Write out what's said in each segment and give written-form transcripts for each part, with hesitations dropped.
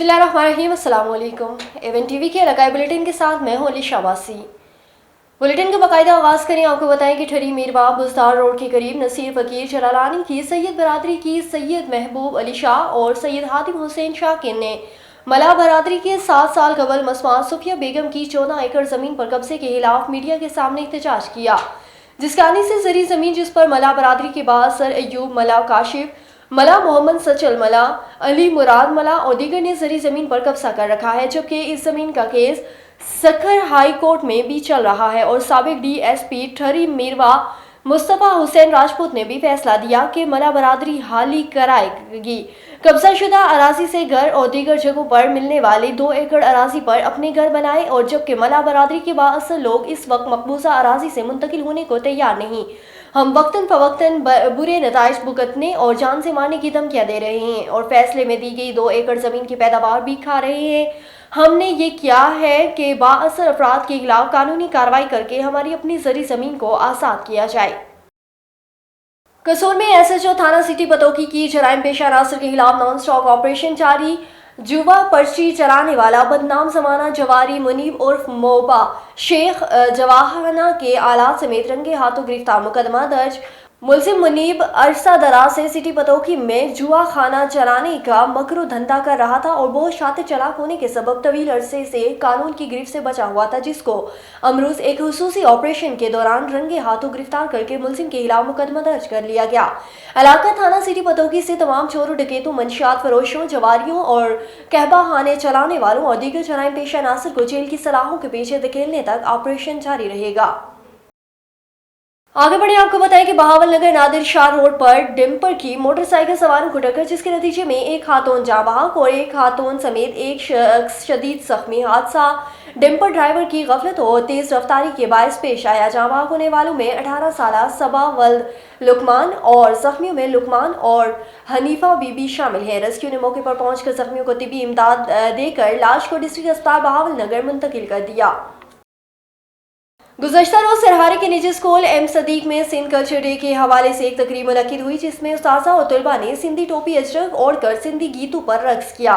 बिस्मिल्लाहिर्रहमानिर्रहीम, अस्सलाम वालेकुम। एवन टीवी के लगाए बुलेटिन के साथ मैं हूं अली शाबासी। बुलेटिन का बाकायदा आगाज़ करें। आपको बताएं कि ठरी मीरबाग बुज़दार रोड के करीब नसीर फ़कीर जलालानी की सैयद बरादरी की सैयद महबूब अली शाह और सैयद हातिम हुसैन शाकिर ने मला बरादरी के 7 साल कबल मसमात सुफिया बेगम की 14 एकड़ ज़मीन पर कब्जे के खिलाफ मीडिया के सामने एहतजाज किया, जिसके आने से जरी ज़मीन जिस पर मला बरादरी के बाद सर अयूब मला, काशिफ मला, मोहम्मद सचल मला, अली मुराद मला और दीगर ने जरी जमीन पर कब्जा कर रखा है, जबकि इस जमीन का केस सखर हाई कोर्ट में भी चल रहा है और साबिक DSP ठरी मीरवा मुस्तफ़ा हुसैन राजपूत ने भी फैसला दिया कि मला बरादरी हाली कराएगी। कब्जाशुदा अराजी से घर और दीगर जगहों पर मिलने वाले 2 एकड़ अराजी पर अपने घर बनाए, और जबकि मला बरादरी के बाअसर लोग इस वक्त मकबूजा अराजी से मुंतकिल होने को तैयार नहीं। हम वक्तन फवक्तन बुरे नताइज भुगतने और जान से मारने की धमकियां दे रहे हैं और फैसले में दी गई 2 एकड़ जमीन की पैदावार भी खा रहे हैं। हमने ये किया है कि बाअसर अफराद के खिलाफ कानूनी कार्रवाई करके हमारी अपनी जरी जमीन को आज़ाद किया जाए। कसूर में SHO थाना सिटी पतोकी की जराइम पेशा अनासर के खिलाफ नॉन स्टॉप ऑपरेशन जारी। जुवा पर्ची चलाने वाला बदनाम जमाना जवारी मुनीब उर्फ मोबा शेख जवाहराना के आलात समेत रंगे हाथों गिरफ्तार, मुकदमा दर्ज। मुलजिम मुनीब अरसा दराज से सिटी पतोकी में जुआ खाना चलाने का मकरू धंधा कर रहा था और बहुत शातिर चालाक होने के सबब तवील अरसे से कानून की गिरफ्त से बचा हुआ था, जिसको अमरूज एक खुसूसी ऑपरेशन के दौरान रंगे हाथों गिरफ्तार करके मुलजिम के खिलाफ मुकदमा दर्ज कर लिया गया। इलाका थाना सिटी पतोकी से तमाम चोरों, डकैतों, मंशियात फरोशों, जवारियों और कहबा खाने चलाने वालों और दीगर जराइम पेशा अनासर को जेल की सलाहों के पीछे धकेलने तक ऑपरेशन जारी रहेगा। आगे बढ़े, आपको बताएं कि बहावल नगर नादिर शाह रोड पर डिम्पर की मोटरसाइकिल सवारों को टक्कर, जिसके नतीजे में एक खातून जाँ बहक और एक खातून समेत एक शख्स शदीद जख्मी। हादसा डिम्पर ड्राइवर की गफलत और तेज रफ्तारी के बायस पेश आया। जाँ बहक होने वालों में 18 साल सबा वल्द लुकमान और जख्मियों में लुकमान और हनीफा बीबी शामिल है। रेस्क्यू ने मौके पर पहुंचकर जख्मियों को तिब्बी इमदाद देकर लाश को डिस्ट्रिक्ट अस्पताल बहावल नगर मुंतकिल कर दिया। गुज़श्ता रोज सरहारी के निजी स्कूल एम सदीक में सिंध कल्चर डे के हवाले से एक तकरीब मुनक्किद हुई, जिसमें उस्ताज़ा और तलबा ने सिंधी टोपी अजरक ओढ़कर सिंधी गीतों पर रक्स किया।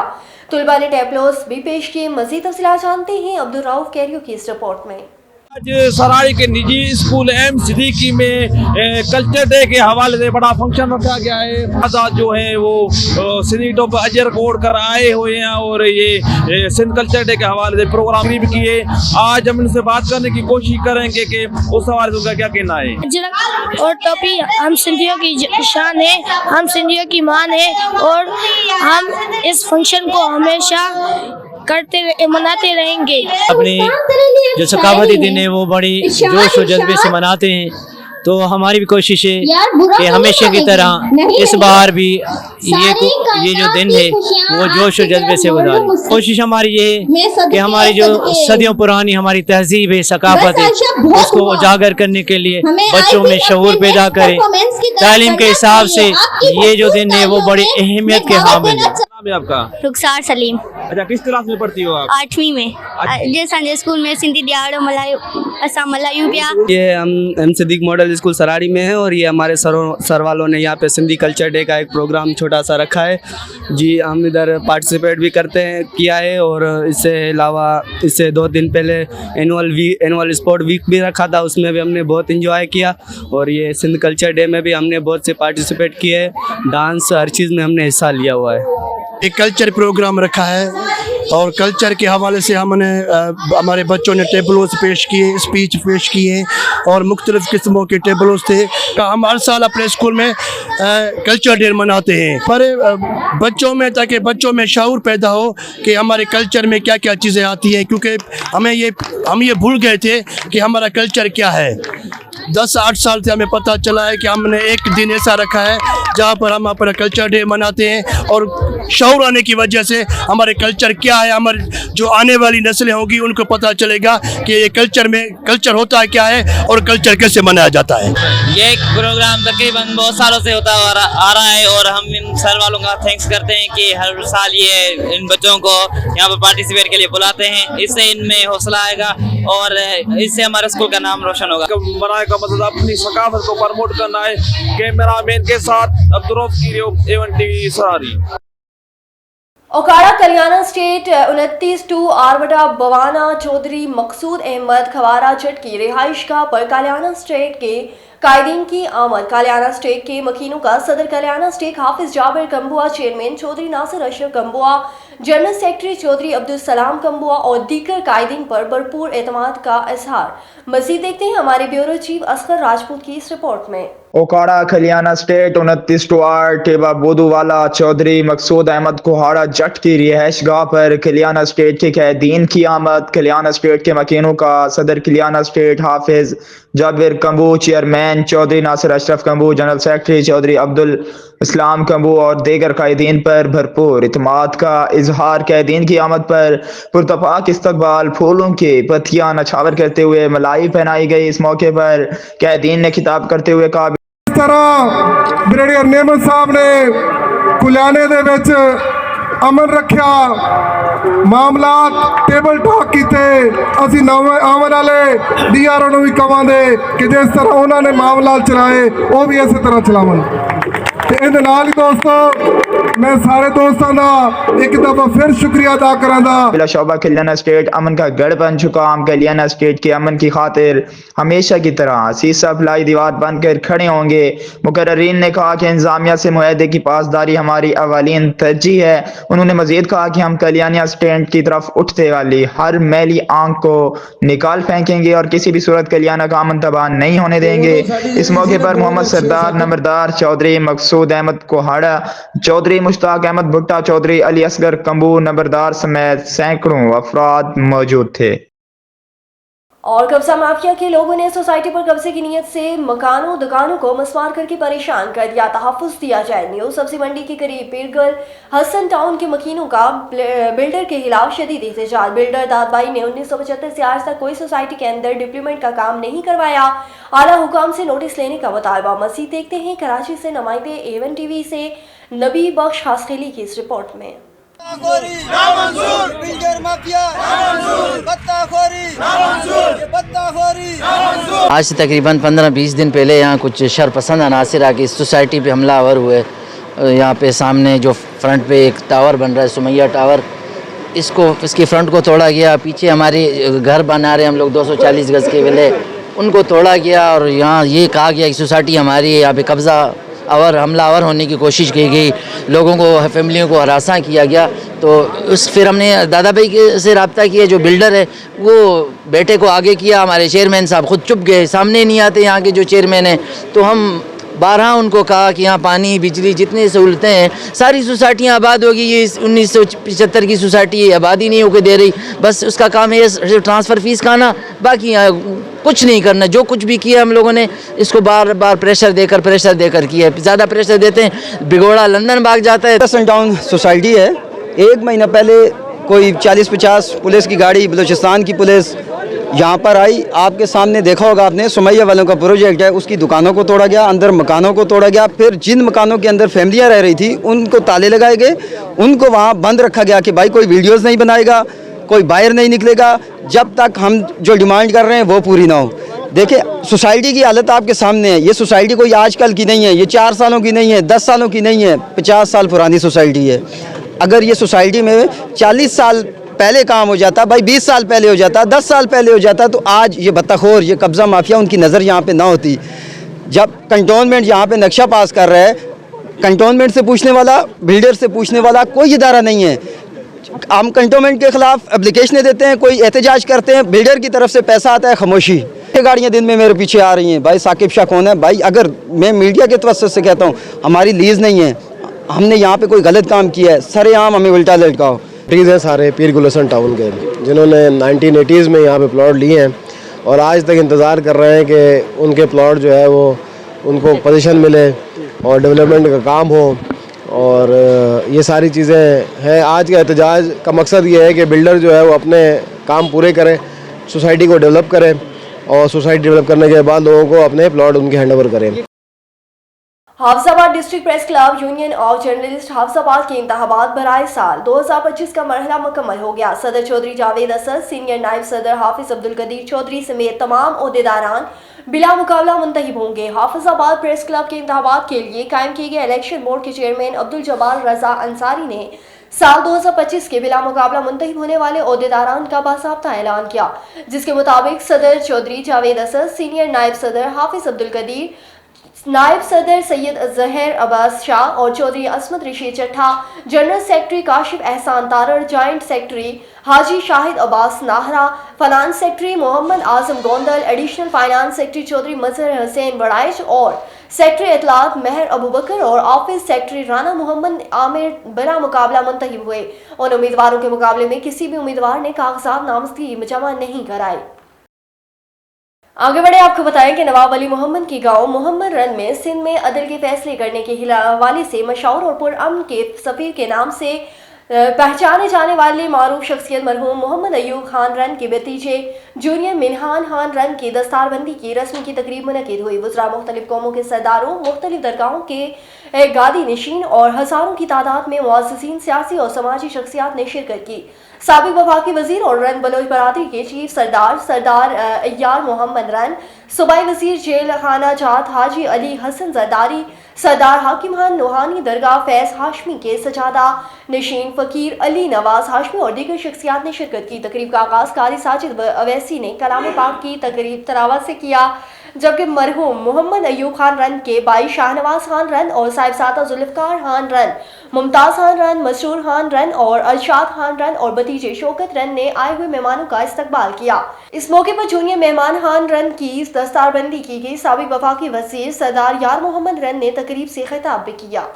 तलबा ने टैबलोस भी पेश किए। मज़ीद तफसीलात जानते हैं अब्दुल रऊफ कैरियो की इस रिपोर्ट में। आज सराड़ी के निजी स्कूल एम सिद्दीकी में कल्चर डे के हवाले से बड़ा फंक्शन रखा गया है। आज़ाद जो है वो सिंधी टोप अजर कोड कर आए हुए हैं और ये सिंध कल्चर डे के हवाले से प्रोग्राम भी किए। आज हम इनसे बात करने की कोशिश करेंगे कि उस हवाले से उनका क्या कहना है। अजरक और टोपी हम सिंधियों की शान है, हम सिंधियों की मान है और हम इस फंक्शन को हमेशा मनाते रहेंगे। अपनी जो सकाफती दिन है वो बड़ी जोश और जज्बे से मनाते हैं, तो हमारी भी कोशिश है कि हमेशा की तरह इस बार भी ये जो दिन है वो जोश और जज्बे से गुजारें। कोशिश हमारी ये है कि हमारी जो सदियों पुरानी हमारी तहजीब है, सकाफत है, उसको उजागर करने के लिए बच्चों में शऊर पैदा करें। तालीम के हिसाब से ये जो दिन है वो बड़ी अहमियत के हामिल है। नाम है आपका? रुखसार सलीम। अच्छा, किस क्लास में पढ़ती हो आप? 8वीं में जे संडे स्कूल में सिंधी दिहाड़ो मल्हायो असां मल्हायूं पिया। ये हम एम सिद्दीक मॉडल स्कूल सराड़ी में है और ये हमारे सर वालों ने यहाँ पे सिंधी कल्चर डे का एक प्रोग्राम छोटा सा रखा है जी। हम इधर पार्टिसिपेट भी किया है और इससे अलावा इससे 2 दिन पहले एनुअल स्पोर्ट वीक भी रखा था, उसमें भी हमने बहुत इंजॉय किया। और ये सिंध कल्चर डे में भी हमने बहुत से पार्टिसिपेट किए, डांस हर चीज़ में हमने हिस्सा लिया हुआ है। एक कल्चर प्रोग्राम रखा है और कल्चर के हवाले से हमने हमारे बच्चों ने टेबलोस पेश किए, स्पीच पेश किए और मुख्तलिफ़ किस्मों के टेबलोस थे। हम हर साल अपने स्कूल में कल्चर डे मनाते हैं पर बच्चों में, ताकि बच्चों में शऊर पैदा हो कि हमारे कल्चर में क्या क्या चीज़ें आती हैं, क्योंकि हम ये भूल गए थे कि हमारा कल्चर क्या है। 10-8 साल से हमें पता चला है कि हमने एक दिन ऐसा रखा है जहाँ पर हम अपना कल्चर डे मनाते हैं और शऊर आने की वजह से हमारे कल्चर क्या है, हमारे जो आने वाली नस्लें होंगी उनको पता चलेगा कि ये कल्चर होता है क्या है और कल्चर कैसे मनाया जाता है। ये प्रोग्राम तकरीबन बहुत सालों से होता आ रहा है और हम इन सर वालों का थैंक्स करते हैं कि हर साल ये इन बच्चों को यहाँ पर पार्टिसिपेट के लिए बुलाते हैं। इससे इनमें हौसला आएगा और इससे हमारे स्कूल का नाम रोशन होगा। मनाने का मतलब अपनी सकाफत को प्रमोट करना है। कैमरामैन के साथ अब्दुल रऊफ की एवन टीवी सरारी। ओकाड़ा कल्याणा स्टेट 29-2 आरवटा बवाना चौधरी मकसूद अहमद खवारा जट की रिहाइशगाह पर कल्याणा स्टेट के कायदीन की आमद। कल्याणा स्टेट के मकीनों का सदर Kalyana state Hafiz Jabir Kambua, chairman Chaudhry Nasir Ashraf Kambua, general secretary Chaudhry Abdul Salam Kambua और दीगर कायदीन पर भरपूर एतमाद का इजहार। मजीद देखते हैं हमारे ब्यूरो चीफ असगर राजपूत की इस रिपोर्ट में। ओकाड़ा कल्याणा स्टेट 29-8 टेबा बोदूवाला चौधरी मकसूद अहमद कोहाड़ा जट की रिहाइश गाह पर कल्याणा स्टेट के कैदीन की आमद। कल्याणा स्टेट के मकीनों का सदर Kalyana state Hafiz Jabir Kamboh, chairman Chaudhry Nasir Ashraf Kamboh, general secretary Chaudhry Abdul Islam Kamboh और दीगर कैदीन पर भरपूर इत्मीनान का इजहार। कैदीन की आमद पर पुरतपाक इस्तकबाल, फूलों के पत्तियां नछावर करते हुए मलाई पहनाई गई। इस मौके पर कैदीन ने खिताब करते हुए कहा, तरह ब्रिगेडियर नेमत साहब ने कुलाने दे विच अमन रखा, मामला टेबल टॉक किते। असी नवे आवन वाले डीआरओ नूं भी कहांगे कि जिस तरह उन्होंने मामला चलाए वो भी इस तरह चलावन। ਇਹਦੇ ਨਾਲ ਹੀ ਦੋਸਤੋ मैं सारे दोस्तों का एक दफा फिर शुक्रिया अदा करांगा। शोबा कल्याणा स्टेट अमन का गढ़ बन चुका। हम कल्याणा स्टेट के अमन की खातिर हमेशा की तरह सीसा फलाई दीवार बनकर खड़े होंगे। मुकर्रीन ने कहा कि इंतजामिया से मुआहदे की पासदारी हमारी अवलीन तरजीह है। उन्होंने मजीद कहा कि हम कल्याणा स्टैंड की तरफ उठते वाली हर मैली आंख को निकाल फेंकेंगे और किसी भी सूरत कल्याणा का अमन तबाह नहीं होने देंगे। इस मौके पर मोहम्मद सरदार नंबरदार चौधरी मकसूद अहमद कोहाड़ा, चौधरी मुश्ताक अहमद भुट्टा, चौधरी अली असगर कंबू नंबरदार समेत सैकड़ों अफराद मौजूद थे। और कब्जा माफिया के लोगों ने सोसाइटी पर कब्जे की नीयत से मकानों दुकानों को मसमार करके परेशान कर दिया। तहफ़्फ़ुज़ दिया जाए। न्यू सब्जी मंडी के करीब पीरगल हसन टाउन के मकीनों का बिल्डर के खिलाफ शदीद एहतजाज। बिल्डर दादबाई ने 1975 से आज तक कोई सोसाइटी के अंदर डिप्लीमेंट का काम नहीं करवाया। आला हुकाम से नोटिस लेने का मुतालबा। मज़ीद देखते हैं कराची से नुमाइंदे A1 TV से नबी बख्श हासखेली की इस रिपोर्ट में। आज से तकरीबन 15-20 दिन पहले यहाँ कुछ शरपसंद अनासिर आके इस सोसाइटी पे हमलावर हुए। यहाँ पे सामने जो फ्रंट पे एक टावर बन रहा है सुमैया टावर, इसकी फ्रंट को तोड़ा गया। पीछे हमारे घर बना रहे हम लोग 240 गज के वेले, उनको तोड़ा गया और यहाँ ये कहा गया कि सोसाइटी हमारी है। यहाँ पे कब्ज़ा और हमलावर होने की कोशिश की गई, लोगों को फैमिलियों को हरासा किया गया। तो फिर हमने दादा भाई से रब्ता किया, जो बिल्डर है वो बेटे को आगे किया। हमारे चेयरमैन साहब खुद चुप गए, सामने नहीं आते यहाँ के जो चेयरमैन हैं। तो हम 12 उनको कहा कि यहाँ पानी बिजली जितनी सहूलतें हैं सारी सोसाइटियाँ आबाद होगी। ये 1975 की सोसाइटी आबादी नहीं होकर दे रही, बस उसका काम है ट्रांसफ़र फीस खाना, बाकी यहाँ कुछ नहीं करना। जो कुछ भी किया हम लोगों ने इसको बार बार प्रेशर देकर किया है। ज़्यादा प्रेशर देते हैं बिगोड़ा लंदन भाग जाता है। हसन टाउन सोसाइटी है। एक महीना पहले कोई 40-50 पुलिस की गाड़ी, बलूचिस्तान की पुलिस यहाँ पर आई। आपके सामने देखा होगा आपने, सुमैया वालों का प्रोजेक्ट है, उसकी दुकानों को तोड़ा गया, अंदर मकानों को तोड़ा गया। फिर जिन मकानों के अंदर फैमिलियाँ रह रही थी उनको ताले लगाए गए, उनको वहाँ बंद रखा गया कि भाई कोई वीडियोज़ नहीं बनाएगा, कोई बाहर नहीं निकलेगा जब तक हम जो डिमांड कर रहे हैं वो पूरी ना हो। देखिए सोसाइटी की हालत आपके सामने है। ये सोसाइटी कोई आजकल की नहीं है, ये 4 सालों की नहीं है, 10 सालों की नहीं है, 50 साल पुरानी सोसाइटी है। अगर ये सोसाइटी में 40 साल पहले काम हो जाता, भाई 20 साल पहले हो जाता, 10 साल पहले हो जाता, तो आज ये बत्ताखोर, ये कब्ज़ा माफिया, उनकी नज़र यहाँ पे ना होती। जब कंटोनमेंट यहाँ पे नक्शा पास कर रहा है, कंटोनमेंट से पूछने वाला, बिल्डर से पूछने वाला कोई इदारा नहीं है। हम कंटोनमेंट के खिलाफ एप्लीकेशनें देते हैं, कोई एहतजाज करते हैं, बिल्डर की तरफ से पैसा आता है खामोशी। गाड़ियाँ दिन में मेरे पीछे आ रही हैं। भाई साकिब शाह कौन है? भाई अगर मैं मीडिया के तवज्जुह से कहता हूँ, हमारी लीज़ नहीं है, हमने यहाँ पे कोई गलत काम किया है, सरेआम हमें उल्टा लटकाओ। ट्रीज़ हैं सारे पीर गुल हसन टाउन के, जिन्होंने 1980s में यहाँ पे प्लॉट लिए हैं और आज तक इंतज़ार कर रहे हैं कि उनके प्लॉट जो है वो उनको पोजीशन मिले और डेवलपमेंट का काम हो। और ये सारी चीज़ें हैं। आज का एहतजाज का मकसद ये है कि बिल्डर जो है वो अपने काम पूरे करें, सोसाइटी को डेवलप करें और सोसाइटी डेवलप करने के बाद लोगों को अपने प्लॉट उनके हैंड ओवर करें। Hafizabad district press club union of journalist Hafizabad के इंतखाबात बराए साल 2025 का मरहला मुकम्मल हो गया। सदर चौधरी जावेद असद, सीनियर नायब सदर हाफिज अब्दुल कदीर चौधरी समेत तमाम ओहदेदारान बिला मुकाबला मुंतखब होंगे। हाफिजाबाद प्रेस क्लब के इंतखाबात के लिए कायम किए गए इलेक्शन बोर्ड के चेयरमैन अब्दुल जब्बार रजा अंसारी ने साल 2025 के बिला मुकाबला मुंतखब होने वाले ओहदेदारान का बासाब्ता ऐलान किया, जिसके मुताबिक सदर चौधरी जावेद असद, सीनियर नायब सदर हाफिज अब्दुल कदीर, नायब सदर सैयद जहर अब्बास शाह और Chaudhry Asmat Rashid Chattha, general secretary Kashif Ehsan Tarar, joint secretary Haji Shahid Abbas Nahra, finance secretary Mohammad Azam Gondal, additional finance secretary Chaudhry Mazhar Hussain Baraich और सेक्रेटरी इतलात महर अबू बकर और ऑफिस सेक्रेटरी राना मोहम्मद आमिर बिला मुकाबला मुंतखब हुए। उन उम्मीदवारों के मुकाबले में किसी भी उम्मीदवार ने कागजात नामजदगी जमा नहीं कराई। आगे बढ़े आपको बताएं कि नवाब अली मोहम्मद की गांव मोहम्मद रन में सिंध में अदल के फैसले करने के हवाले से मशहूर और पुरअमन के सफ़ीर के नाम से पहचाने जाने वाले मारूफ शख्सियत मरहूम मोहम्मद अयूब खान रन के भतीजे जूनियर मिनहान खान रन की दस्तारबंदी की रस्म की तकरीब मुनक़िद हुई। वज़रा मुख्तलिफ कौमों के सरदारों, मुख्तलिफ दरगाहों के गादी नशीन और हज़ारों की तादाद में मुअज़्ज़िज़ीन, सियासी और समाजी शख्सियात ने शिरकत की। साबिक वफाकी वजीर और रन बलोच बरादरी के चीफ सरदार अय्यार मोहम्मद रन, सूबाई वजीर जेल खाना जात हाजी अली हसन जरदारी, सरदार हाकिम खान नूहानी दरगाह फैज हाशमी के सजादा नशीन फ़कीर अली नवाज हाशमी और दीगर शख्सियात ने शिरकत की। तकरीब का आगाज़ कारी साजिद अवैसी ने कलाम पाक की तकरीब तलावत से किया, जबकि मरहूम मोहम्मद अयूब खान रन के भाई शाहनवाज खान रन और Sahibzada Zulfiqar Khan run, Mumtaz Khan run, Masroor Khan run और अरशाद खान रन और भतीजे शौकत रन ने आए हुए मेहमानों का इस्तकबाल किया। इस मौके पर जूनियर मेहमान खान रन की दस्तारबंदी की गई। साबिक वफाकी वज़ीर सरदार यार मोहम्मद रन ने तकरीब से खिताब भी किया।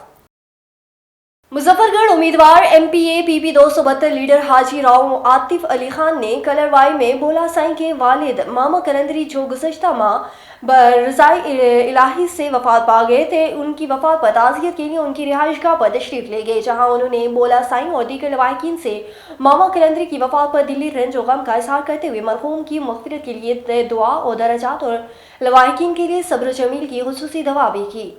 मुजफ्फरगढ़ उम्मीदवार MPA PP 272 लीडर हाजी राव आतिफ अली खान ने कलरवाई में बोला साईं के वालिद मामा कलंदरी जो गुज़श्ता माह बरज़ाए इलाही से वफात पा गए थे, उनकी वफात पर ताज़ियत के लिए उनकी रिहाइशगाह पर तशरीफ़ ले गए, जहां उन्होंने बोला साईं और दीगर लवाहिकीन से मामा कलंदरी की वफात पर दिली रंज और गम का इज़हार करते हुए मरहूम की मग़फ़िरत के लिए दुआ और दराजात और लवाहिकीन के लिए सब्र जमील की खुसूसी दवा भी की।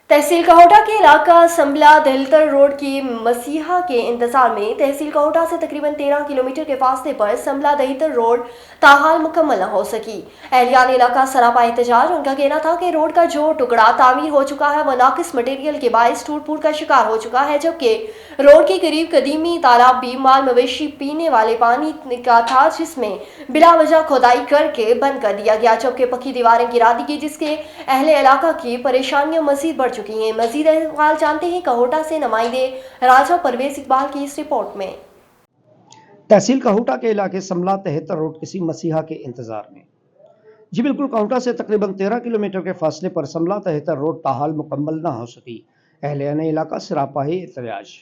तहसील कहोटा के इलाका संभला दहलतर रोड की मसीहा के इंतजार में तहसील कहोटा से तकरीबन 13 किलोमीटर के फासले पर संभला दहलतर रोड ताहाल मुकम्मल न हो सकी। अहलियान इलाका सरापा एहतजाज। उनका कहना था कि रोड का जो टुकड़ा तामीर हो चुका है वह नाकिस मटेरियल के बायस टूट फूट का शिकार हो चुका है, जबकि रोड के करीब कदीमी तालाब भी माल मवेशी पीने वाले पानी का था, जिसमें बिला वजह खोदाई करके बंद कर दिया गया, जबकि पक्की दीवारें गिरा दी गई, जिसके अहले इलाका की परेशानियां मजीद बढ़ चुकी हैं। मजीद अहवाल जानते हैं कहोटा से नुमाइंदे राजा परवेज इकबाल की इस रिपोर्ट में। तहसील कहोटा के इलाके समला तहतर रोड किसी मसीहा के इंतजार में। जी बिल्कुल, कहोटा से तकरीबन 13 किलोमीटर के फासले पर समला तहतर रोड ताहाल मुकम्मल न हो सकी। अहलियान इलाका सरापा एहतजाज।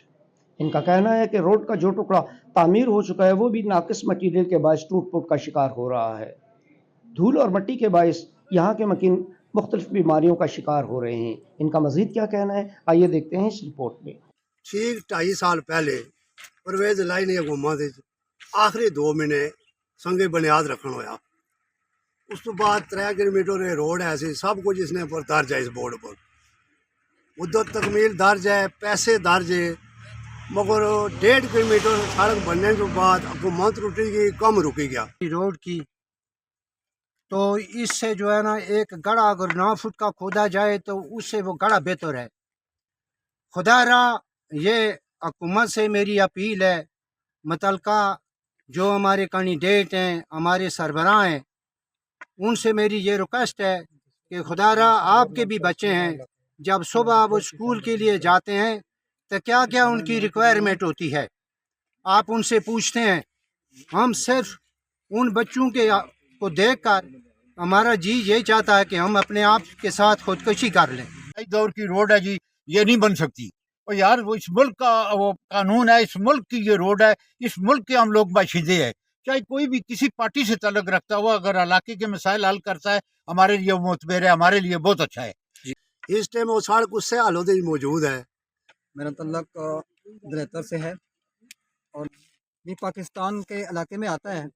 इनका कहना है कि रोड का जो टुकड़ा तामीर हो चुका है वो भी नाकिस मटीरियल के बायस टूट फूट का शिकार हो रहा है। धूल और मिट्टी के बायस यहाँ के मकीन मुख्तलिफ बीमारियों का शिकार हो रहे हैं। इनका मजीद क्या कहना है, आइए देखते हैं इस रिपोर्ट में। ठीक 2.5 साल पहले परवेज लाई ने हुकूमत आखिरी 2 महीने संगे बुनियाद रखना होया। उस तो बाद 3 किलोमीटर रोड ऐसी सब कुछ इसने पर दर्ज है। इस बोर्ड पर मुद्दत तकमील दर्ज है, पैसे दर्ज है, मगर 1.5 किलोमीटर सड़क बनने के बाद हुकूमत रुकेगी कम रुकी गया रोड की। तो इससे जो है ना एक गड़ा अगर 9 फुट का खोदा जाए तो उससे वो गड़ा बेहतर है। खुदा रहा ये हुकूमत से मेरी अपील है, मुतलका जो हमारे कैंडिडेट हैं, हमारे सरबराह हैं, उनसे मेरी ये रिक्वेस्ट है कि खुदा रहा आपके भी बच्चे हैं, जब सुबह वो स्कूल के लिए जाते हैं तो क्या क्या उनकी रिक्वायरमेंट होती है, आप उनसे पूछते हैं। हम सिर्फ उन बच्चों के को देखकर हमारा जी यही चाहता है कि हम अपने आप के साथ खुदकशी कर लें। इस दौर की रोड है जी, ये नहीं बन सकती। और यार वो इस मुल्क का वो कानून है, इस मुल्क की ये रोड है, इस मुल्क के हम लोग बाशिंदे हैं। चाहे कोई भी किसी पार्टी से ताल्लुक रखता हुआ अगर इलाके के मसाइल हल करता है, हमारे लिए मोतबर है, हमारे लिए बहुत अच्छा है। इस टाइम वो सड़क उससे हालत मौजूद है। मेरा तल्लक दहलतर से है और ये पाकिस्तान के इलाके में आता है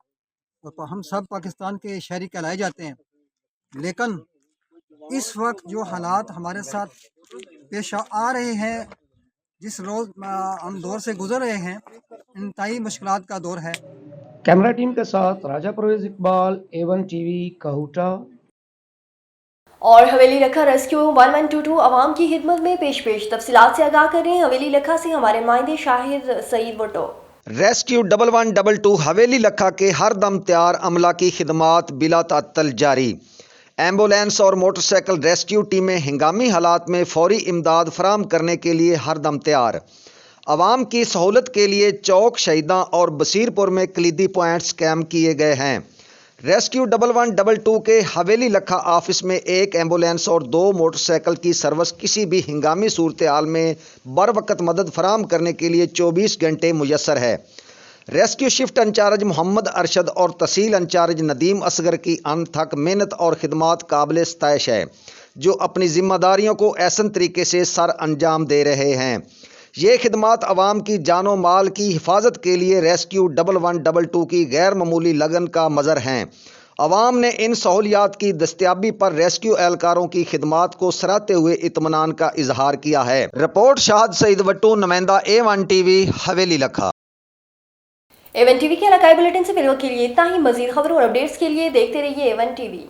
और हम सब पाकिस्तान के शहरी कहलाए जाते हैं, लेकिन इस वक्त जो हालात हमारे साथ पेश आ रहे हैं, जिस रोज हम दौर से गुजर रहे हैं, इंतहाई मुश्किलात का दौर है। कैमरा टीम के साथ राजा परवेज इकबाल, A1 TV कहोटा। और हवेली लखा रेस्क्यू 1122 आवाम की खिदमत में पेश तफसीलात से आगाह कर रहे हैं हवेली लखा से हमारे नुमाइंदे शाहिद सईद भुट्टो। रेस्क्यू 1122 हवेली लखा के हर दम तैयार अमला की खिदमात बिला तातल जारी। एम्बुलेंस और मोटरसाइकिल रेस्क्यू टीमें हंगामी हालात में फौरी इमदाद फराहम करने के लिए हर दम तैयार। आवाम की सहूलत के लिए चौक शहीदा और बसीरपुर में कलीदी पॉइंट्स कायम किए गए हैं। रेस्क्यू 1122 के हवेली लखा ऑफिस में एक एम्बुलेंस और 2 मोटरसाइकिल की सर्विस किसी भी हंगामी सूरत हाल में बर वक्त मदद फराहम करने के लिए 24 घंटे मुयस्सर है। Rescue shift in charge Mohammad Arshad और तहसील इंचार्ज नदीम असगर की अनथक मेहनत और खिदमात काबिल सताइश है, जो अपनी जिम्मेदारियों को ऐसन तरीके से सर अंजाम दे रहे हैं। ये खिदमात आवाम की जानो माल की हिफाजत के लिए रेस्क्यू 1122 की गैर मामूली लगन का मज़र हैं। आवाम ने इन सहूलियात की दस्तियाबी पर रेस्क्यू एहलकारों की खिदमात को सराहते हुए इत्मीनान का इजहार किया है। रिपोर्ट शाहिद सईद भुट्टो, नुमाइंदा A1 TV हवेली लखा। A1 TV के इलाकाई बुलेटिन से फिलहाल के लिए इतना ही। मजीद खबरों और अपडेट्स के लिए देखते रहिए A1 TV।